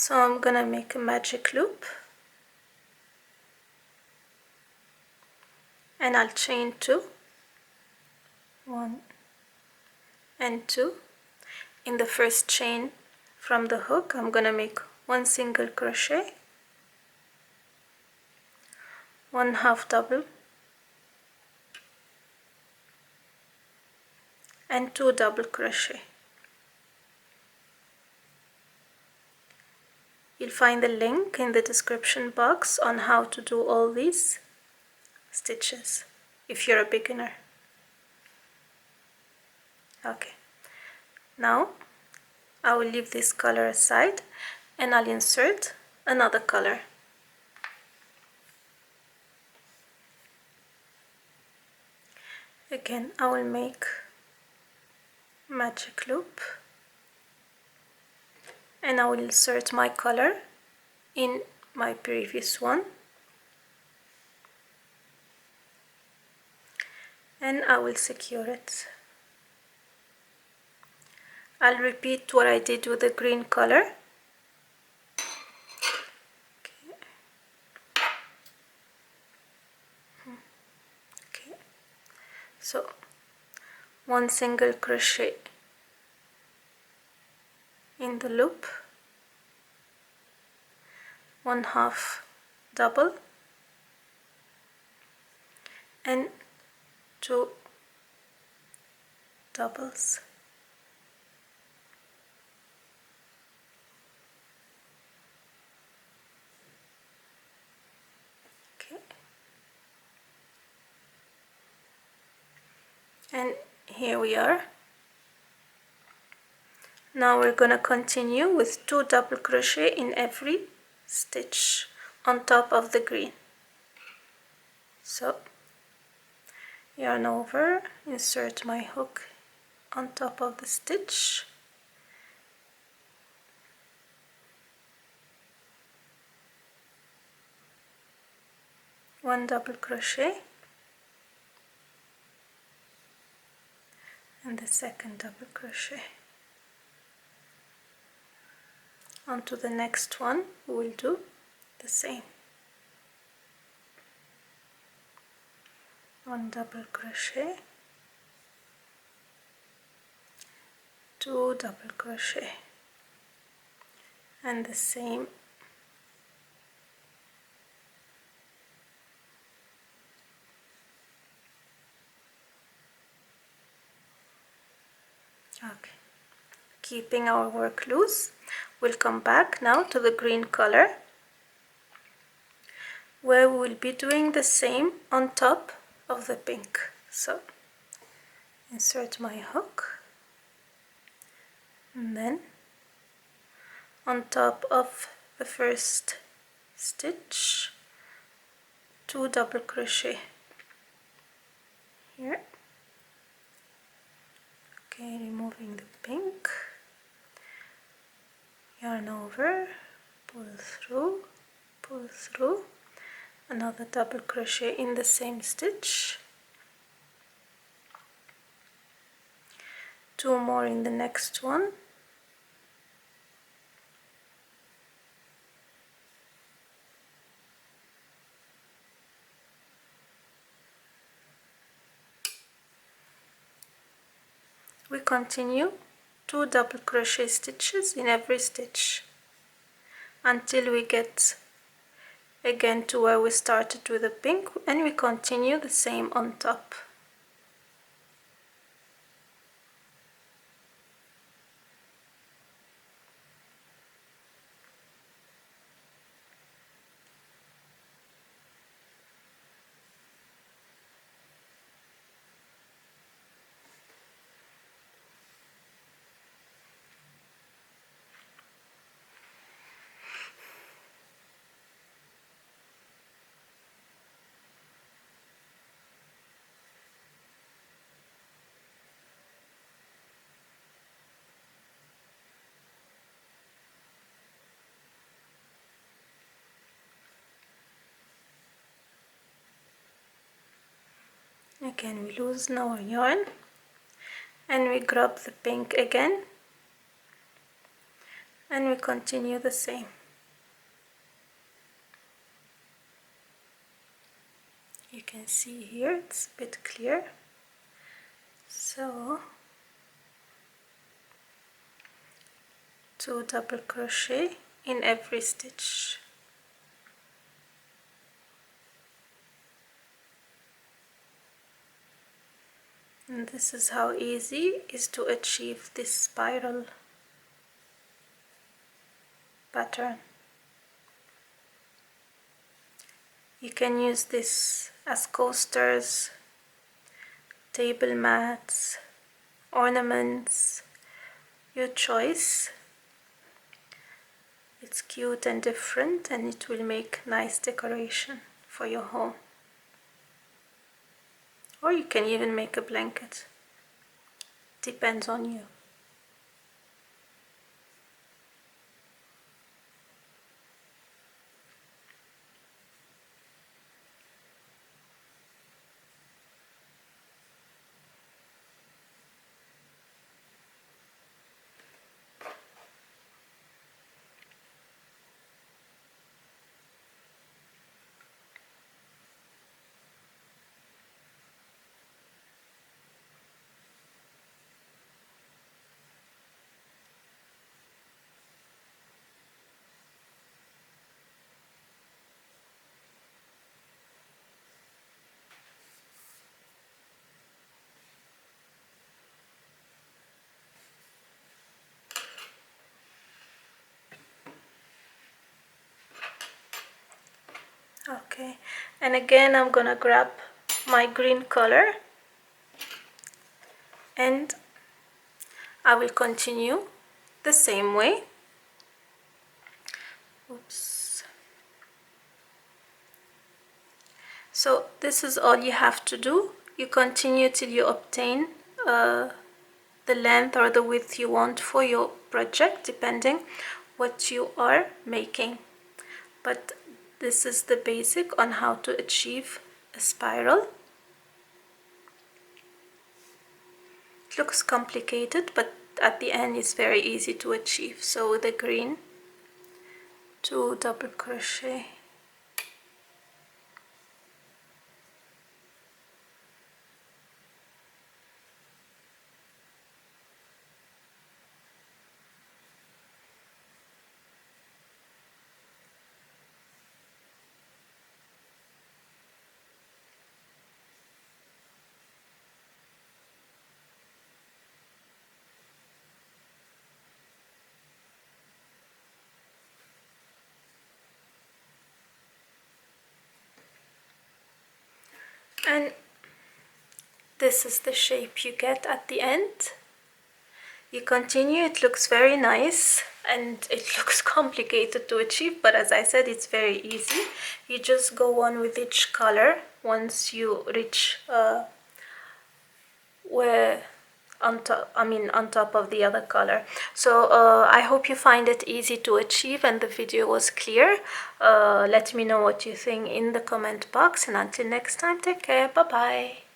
So I'm gonna make a magic loop, and I'll chain 2, 1 and 2. In the first chain from the hook, I'm gonna make 1 single crochet, 1 half double, and 2 double crochet. You'll find the link in the description box on how to do all these stitches if you're a beginner. Okay, now I will leave this color aside and I'll insert another color. Again, I will make magic loop and I will insert my color in my previous one, and I will secure it. I'll repeat what I did with the green color. Okay. So 1 single crochet in the loop, 1 half double, and 2 doubles. Okay. And here we are. Now we're gonna continue with 2 double crochet in every stitch on top of the green. So yarn over, insert my hook on top of the stitch, one double crochet, and the second double crochet. Onto the next one, we'll do the same. One double crochet, 2 double crochet, and the same okay. Keeping our work loose, we'll come back now to the green color, where we will be doing the same on top of the pink. So insert my hook, and then on top of the first stitch, 2 double crochet here. Okay, removing the pink, yarn over, pull through, another double crochet in the same stitch, 2 more in the next one, we continue 2 double crochet stitches in every stitch until we get again to where we started with the pink, and we continue the same on top. Again, we loosen our yarn and we grab the pink again and we continue the same. You can see here it's a bit clear. So 2 double crochet in every stitch. And this is how easy it is to achieve this spiral pattern. You can use this as coasters, table mats, ornaments, your choice. It's cute and different, and it will make nice decoration for your home. Or you can even make a blanket. Depends on you. Okay, and again I'm gonna grab my green color and I will continue the same way. Oops. So this is all you have to do. You continue till you obtain the length or the width you want for your project, depending what you are making. But this is the basic on how to achieve a spiral. It looks complicated, but at the end it's very easy to achieve. So with the green, 2 double crochet, and this is the shape you get at the end. You continue, it looks very nice and it looks complicated to achieve, but as I said, it's very easy. You just go on with each color once you reach where on top of the other color. So I hope you find it easy to achieve and the video was clear. Let me know what you think in the comment box, and until next time, take care. Bye bye.